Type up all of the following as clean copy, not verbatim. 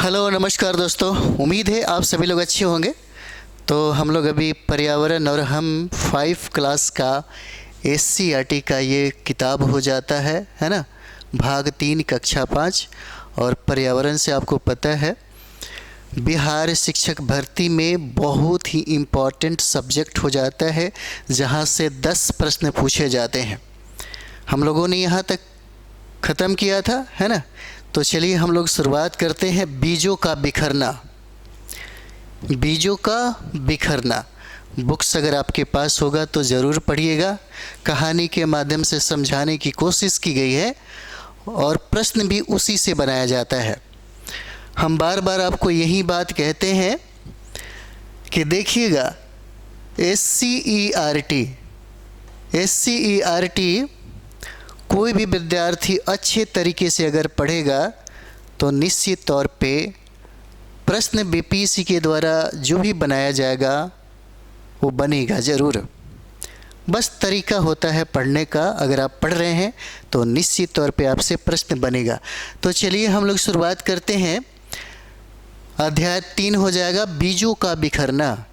Hello नमस्कार दोस्तों, उम्मीद है आप सभी लोग अच्छे होंगे। तो हम लोग अभी पर्यावरण और हम 5 क्लास का SCERT का ये किताब हो जाता है ना, भाग 3 कक्षा 5। और पर्यावरण से आपको पता है बिहार शिक्षक भर्ती में बहुत ही इम्पॉर्टेंट सब्जेक्ट हो जाता है, जहाँ से 10 प्रश्न पूछे जाते हैं। हम लोगों ने यहाँ तक ख़त्म किया था, है ना। तो चलिए हम लोग शुरुआत करते हैं। बीजों का बिखरना। बीजों का बिखरना बुक्स अगर आपके पास होगा तो ज़रूर पढ़िएगा। कहानी के माध्यम से समझाने की कोशिश की गई है और प्रश्न भी उसी से बनाया जाता है। हम बार बार आपको यही बात कहते हैं कि देखिएगा SCERT कोई भी विद्यार्थी अच्छे तरीके से अगर पढ़ेगा तो निश्चित तौर पे प्रश्न BPSC के द्वारा जो भी बनाया जाएगा वो बनेगा ज़रूर। बस तरीका होता है पढ़ने का। अगर आप पढ़ रहे हैं तो निश्चित तौर पे आपसे प्रश्न बनेगा। तो चलिए हम लोग शुरुआत करते हैं। अध्याय 3 हो जाएगा बीजों का बिखरना।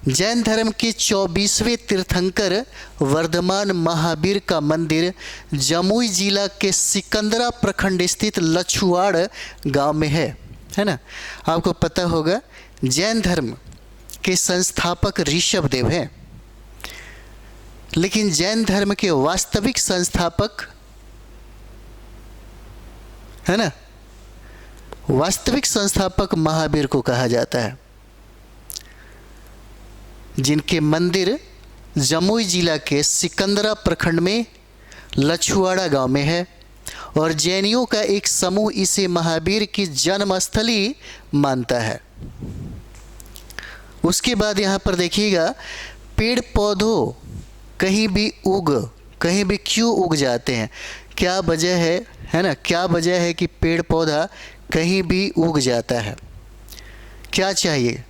जैन धर्म के 24वें तीर्थंकर वर्धमान महावीर का मंदिर जमुई जिला के सिकंदरा प्रखंड स्थित लछुआड़ गांव में है ना। आपको पता होगा जैन धर्म के संस्थापक ऋषभदेव हैं, लेकिन जैन धर्म के वास्तविक संस्थापक, है ना, वास्तविक संस्थापक महावीर को कहा जाता है, जिनके मंदिर जमुई जिला के सिकंदरा प्रखंड में लछुआड़ा गांव में है। और जैनियों का एक समूह इसे महावीर की जन्मस्थली मानता है। उसके बाद यहाँ पर देखिएगा, पेड़ पौधों कहीं भी क्यों उग जाते हैं, क्या वजह है ना, क्या वजह है कि पेड़ पौधा कहीं भी उग जाता है। क्या चाहिए,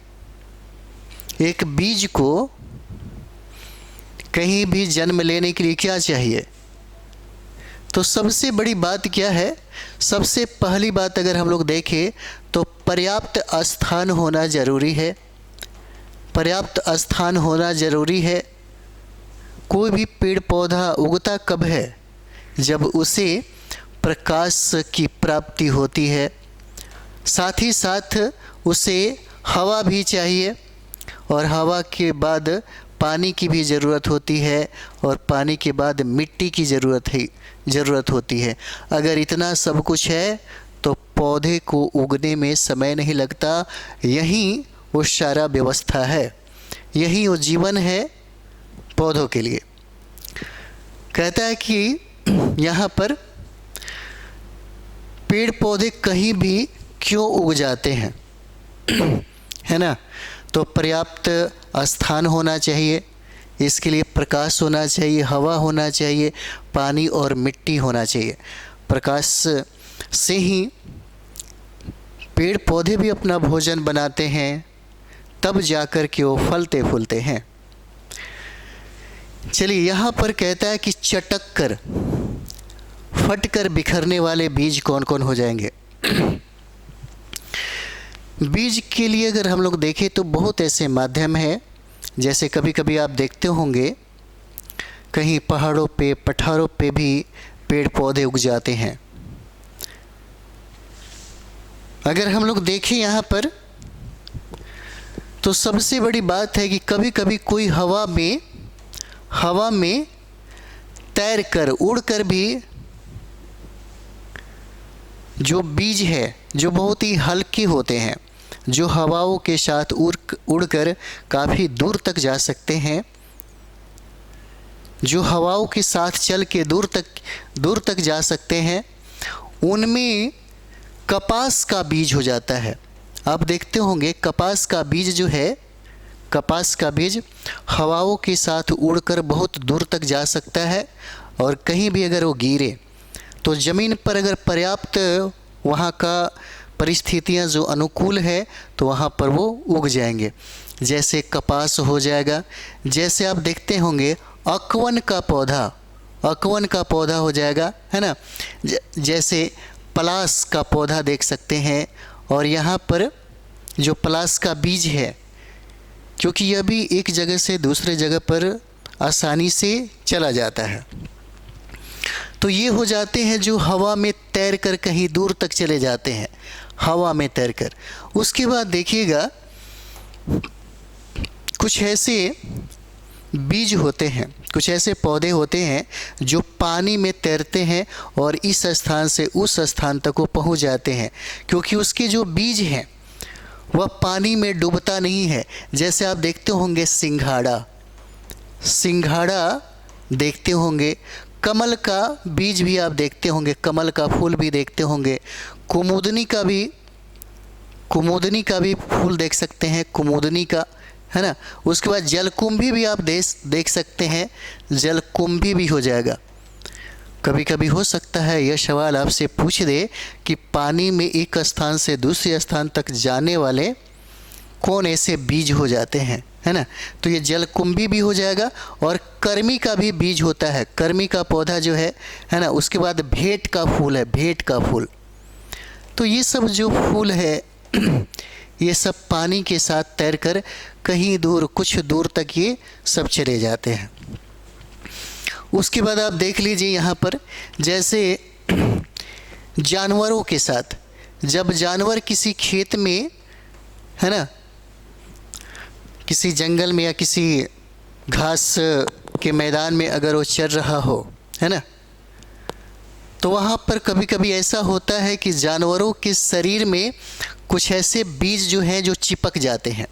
एक बीज को कहीं भी जन्म लेने के लिए क्या चाहिए। तो सबसे बड़ी बात क्या है, सबसे पहली बात अगर हम लोग देखें तो पर्याप्त स्थान होना ज़रूरी है। पर्याप्त स्थान होना ज़रूरी है। कोई भी पेड़ पौधा उगता कब है, जब उसे प्रकाश की प्राप्ति होती है। साथ ही साथ उसे हवा भी चाहिए और हवा के बाद पानी की भी ज़रूरत होती है और पानी के बाद मिट्टी की ज़रूरत होती है। अगर इतना सब कुछ है तो पौधे को उगने में समय नहीं लगता। यही वो सारा व्यवस्था है, यही वो जीवन है पौधों के लिए। कहता है कि यहाँ पर पेड़ पौधे कहीं भी क्यों उग जाते हैं, है ना। तो पर्याप्त स्थान होना चाहिए, इसके लिए प्रकाश होना चाहिए, हवा होना चाहिए, पानी और मिट्टी होना चाहिए। प्रकाश से ही पेड़ पौधे भी अपना भोजन बनाते हैं, तब जाकर के वो फलते फूलते हैं। चलिए यहाँ पर कहता है कि चटक कर फट कर बिखरने वाले बीज कौन कौन हो जाएंगे। बीज के लिए अगर हम लोग देखें तो बहुत ऐसे माध्यम हैं। जैसे कभी कभी आप देखते होंगे कहीं पहाड़ों पे पठारों पे भी पेड़ पौधे उग जाते हैं। अगर हम लोग देखें यहाँ पर तो सबसे बड़ी बात है कि कभी कभी कोई हवा में तैर कर उड़ कर भी जो बीज है, जो बहुत ही हल्के होते हैं, जो हवाओं के साथ उड़कर काफ़ी दूर तक जा सकते हैं, जो हवाओं के साथ चल के दूर तक जा सकते हैं, उनमें कपास का बीज हो जाता है। आप देखते होंगे कपास का बीज जो है, कपास का बीज हवाओं के साथ उड़कर बहुत दूर तक जा सकता है और कहीं भी अगर वो गिरे तो ज़मीन पर अगर पर्याप्त वहाँ का परिस्थितियाँ जो अनुकूल है तो वहाँ पर वो उग जाएंगे। जैसे कपास हो जाएगा। जैसे आप देखते होंगे अकवन का पौधा हो जाएगा, है ना। जैसे पलास का पौधा देख सकते हैं और यहाँ पर जो प्लास का बीज है, क्योंकि यह भी एक जगह से दूसरे जगह पर आसानी से चला जाता है, तो ये हो जाते हैं जो हवा में तैर कर कहीं दूर तक चले जाते हैं, हवा में तैर कर। उसके बाद देखिएगा कुछ ऐसे बीज होते हैं, कुछ ऐसे पौधे होते हैं जो पानी में तैरते हैं और इस स्थान से उस स्थान तक वो पहुंच जाते हैं, क्योंकि उसके जो बीज हैं वह पानी में डूबता नहीं है। जैसे आप देखते होंगे सिंघाड़ा, सिंघाड़ा देखते होंगे, कमल का बीज भी आप देखते होंगे, कमल का फूल भी देखते होंगे, कुमुदनी का भी फूल देख सकते हैं, कुमुदनी का, है ना। उसके बाद जलकुंभी भी आप देख सकते हैं, जलकुंभी भी हो जाएगा। कभी कभी हो सकता है यह सवाल आपसे पूछ दे कि पानी में एक स्थान से दूसरे स्थान तक जाने वाले कौन ऐसे बीज हो जाते हैं, है ना। तो ये जलकुंभी भी हो जाएगा और कर्मी का भी बीज होता है, कर्मी का पौधा जो है ना। उसके बाद भेंट का फूल है, भेंट का फूल। तो ये सब जो फूल है ये सब पानी के साथ तैरकर कहीं दूर, कुछ दूर तक ये सब चले जाते हैं। उसके बाद आप देख लीजिए यहाँ पर, जैसे जानवरों के साथ, जब जानवर किसी खेत में, है ना, किसी जंगल में या किसी घास के मैदान में अगर वो चर रहा हो, है ना, तो वहाँ पर कभी कभी ऐसा होता है कि जानवरों के शरीर में कुछ ऐसे बीज जो हैं जो चिपक जाते हैं।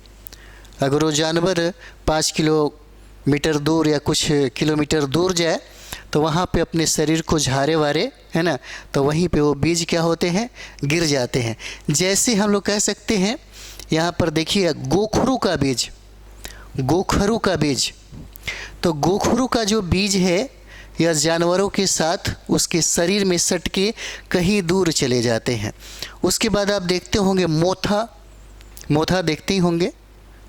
अगर वो जानवर 5 किलोमीटर दूर या कुछ किलोमीटर दूर जाए तो वहाँ पे अपने शरीर को झारे वारे, है ना, तो वहीं पे वो बीज क्या होते हैं, गिर जाते हैं। जैसे हम लोग कह सकते हैं, यहाँ पर देखिए गोखरू का बीज, गोखरू का बीज, तो गोखरू का जो बीज है यह जानवरों के साथ उसके शरीर में सट के कहीं दूर चले जाते हैं। उसके बाद आप देखते होंगे मोथा, मोथा देखते ही होंगे,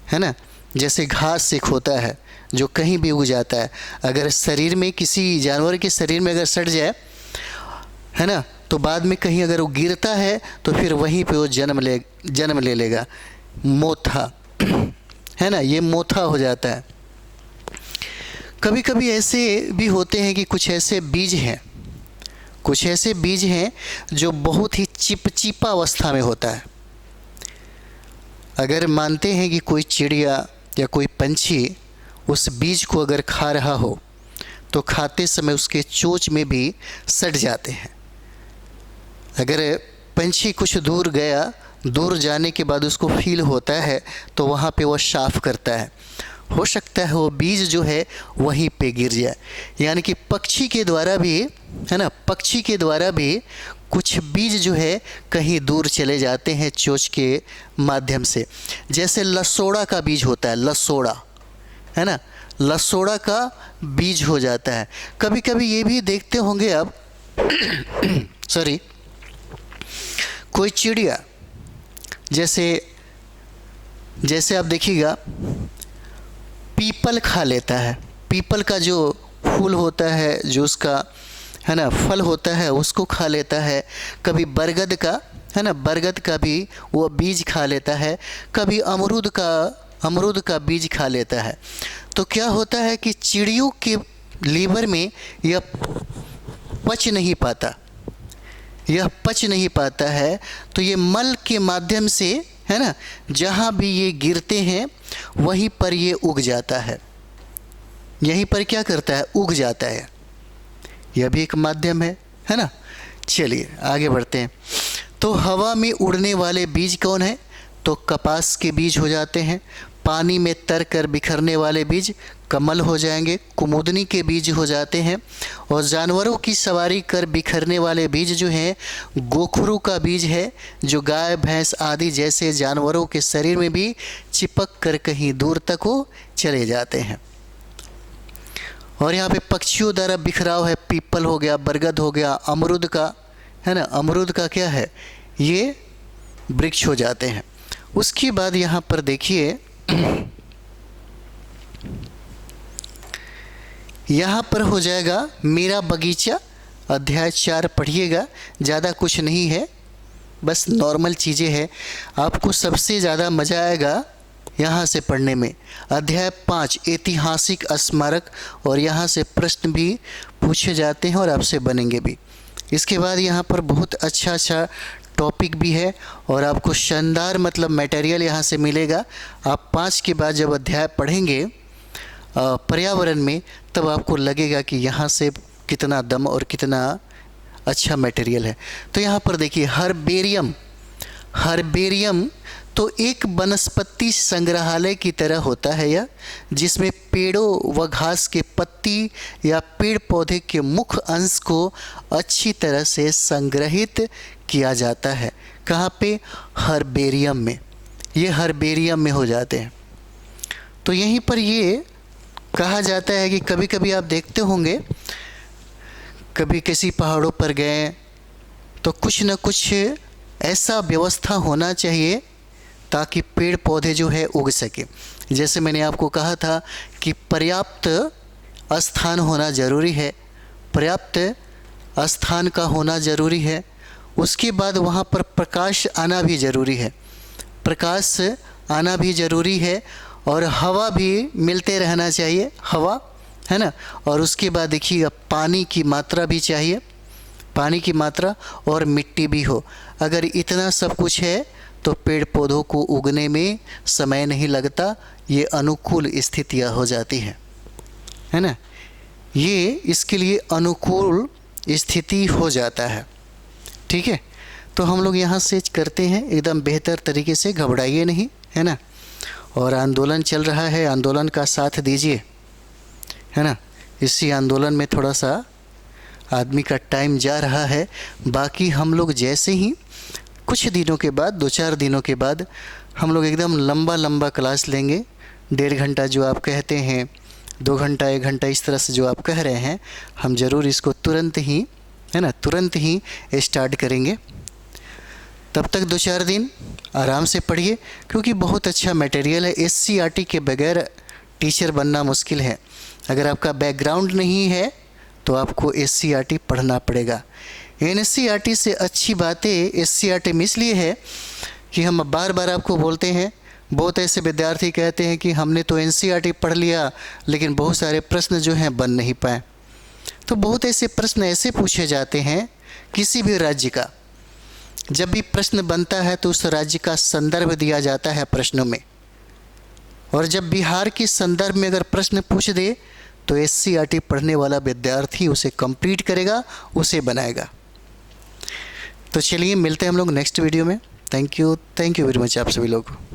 है ना, जैसे घास एक होता है जो कहीं भी उग जाता है। अगर शरीर में, किसी जानवर के शरीर में अगर सट जाए, है ना, तो बाद में कहीं अगर वो गिरता है तो फिर वहीं पे वो जन्म ले लेगा, मोथा, है ना, ये मोथा हो जाता है। कभी कभी ऐसे भी होते हैं कि कुछ ऐसे बीज हैं, कुछ ऐसे बीज हैं जो बहुत ही चिपचिपा अवस्था में होता है। अगर मानते हैं कि कोई चिड़िया या कोई पंछी उस बीज को अगर खा रहा हो तो खाते समय उसके चोंच में भी सट जाते हैं। अगर पंछी कुछ दूर गया, दूर जाने के बाद उसको फील होता है तो वहाँ पे वह साफ करता है, हो सकता है वो बीज जो है वहीं पे गिर जाए। यानी कि पक्षी के द्वारा भी, है ना, पक्षी के द्वारा भी कुछ बीज जो है कहीं दूर चले जाते हैं चोंच के माध्यम से। जैसे लसोड़ा का बीज होता है, लसोड़ा, है ना, लसोड़ा का बीज हो जाता है। कभी कभी ये भी देखते होंगे आप सॉरी, कोई चिड़िया, जैसे आप देखिएगा पीपल खा लेता है, पीपल का जो फूल होता है, जो उसका, है ना, फल होता है, उसको खा लेता है। कभी बरगद का, है ना, बरगद का भी वो बीज खा लेता है। कभी अमरूद का बीज खा लेता है। तो क्या होता है कि चिड़ियों के लीवर में यह पच नहीं पाता है, तो ये मल के माध्यम से, है ना, जहाँ भी ये गिरते हैं वहीं पर ये उग जाता है, यहीं पर क्या करता है, उग जाता है। यह भी एक माध्यम है ना। चलिए आगे बढ़ते हैं। तो हवा में उड़ने वाले बीज कौन है, तो कपास के बीज हो जाते हैं। पानी में तर कर बिखरने वाले बीज कमल हो जाएंगे, कुमुदनी के बीज हो जाते हैं। और जानवरों की सवारी कर बिखरने वाले बीज जो हैं गोखरू का बीज है, जो गाय भैंस आदि जैसे जानवरों के शरीर में भी चिपक कर कहीं दूर तक वो चले जाते हैं। और यहाँ पे पक्षियों द्वारा बिखराव है, पीपल हो गया, बरगद हो गया, अमरूद का, है ना, अमरूद का क्या है, ये वृक्ष हो जाते हैं। उसके बाद यहाँ पर देखिए, यहाँ पर हो जाएगा मेरा बगीचा, अध्याय 4 पढ़िएगा, ज़्यादा कुछ नहीं है, बस नॉर्मल चीज़ें हैं। आपको सबसे ज़्यादा मज़ा आएगा यहाँ से पढ़ने में। अध्याय 5 ऐतिहासिक स्मारक, और यहाँ से प्रश्न भी पूछे जाते हैं और आपसे बनेंगे भी। इसके बाद यहाँ पर बहुत अच्छा टॉपिक भी है और आपको शानदार मतलब मटेरियल यहाँ से मिलेगा। आप 5 के बाद जब अध्याय पढ़ेंगे पर्यावरण में, तब आपको लगेगा कि यहाँ से कितना दम और कितना अच्छा मटेरियल है। तो यहाँ पर देखिए, हर्बेरियम तो एक वनस्पति संग्रहालय की तरह होता है यह, जिसमें पेड़ों व घास के पत्ती या पेड़ पौधे के मुख्य अंश को अच्छी तरह से संग्रहित किया जाता है। कहाँ पे? हर्बेरियम में। ये हर्बेरियम में हो जाते हैं। तो यहीं पर ये कहा जाता है कि कभी कभी आप देखते होंगे, कभी किसी पहाड़ों पर गए तो कुछ न कुछ ऐसा व्यवस्था होना चाहिए ताकि पेड़ पौधे जो है उग सके। जैसे मैंने आपको कहा था कि पर्याप्त स्थान होना ज़रूरी है, पर्याप्त स्थान का होना ज़रूरी है। उसके बाद वहाँ पर प्रकाश आना भी ज़रूरी है, प्रकाश आना भी ज़रूरी है, और हवा भी मिलते रहना चाहिए, हवा है ना। और उसके बाद देखिएगा पानी की मात्रा भी चाहिए, पानी की मात्रा, और मिट्टी भी हो। अगर इतना सब कुछ है तो पेड़ पौधों को उगने में समय नहीं लगता, ये अनुकूल स्थितियाँ हो जाती हैं, है ना। ये इसके लिए अनुकूल स्थिति हो जाता है, ठीक है। तो हम लोग यहाँ से करते हैं एकदम बेहतर तरीके से, घबराइए नहीं, है ना। और आंदोलन चल रहा है, आंदोलन का साथ दीजिए, है ना। इसी आंदोलन में थोड़ा सा आदमी का टाइम जा रहा है। बाकी हम लोग जैसे ही कुछ दिनों के बाद, 2-4 दिनों के बाद हम लोग एकदम लंबा क्लास लेंगे। 1.5 घंटा जो आप कहते हैं, 2 घंटा 1 घंटा, इस तरह से जो आप कह रहे हैं, हम ज़रूर इसको तुरंत ही, है ना, तुरंत ही स्टार्ट करेंगे। तब तक 2-4 दिन आराम से पढ़िए, क्योंकि बहुत अच्छा मटेरियल है। SCERT के बगैर टीचर बनना मुश्किल है। अगर आपका बैकग्राउंड नहीं है तो आपको SCERT पढ़ना पड़ेगा। NCERT से अच्छी बातें SCERT में इसलिए है कि हम बार बार आपको बोलते हैं, बहुत ऐसे विद्यार्थी कहते हैं कि हमने तो NCERT पढ़ लिया लेकिन बहुत सारे प्रश्न जो हैं बन नहीं पाए। तो बहुत ऐसे प्रश्न ऐसे पूछे जाते हैं किसी भी राज्य का। जब भी प्रश्न बनता है तो उस राज्य का संदर्भ दिया जाता है प्रश्नों में, और जब बिहार के संदर्भ में अगर प्रश्न पूछ दे तो SCERT पढ़ने वाला विद्यार्थी उसे कंप्लीट करेगा, उसे बनाएगा। तो चलिए मिलते हैं हम लोग नेक्स्ट वीडियो में। थैंक यू वेरी मच आप सभी लोग।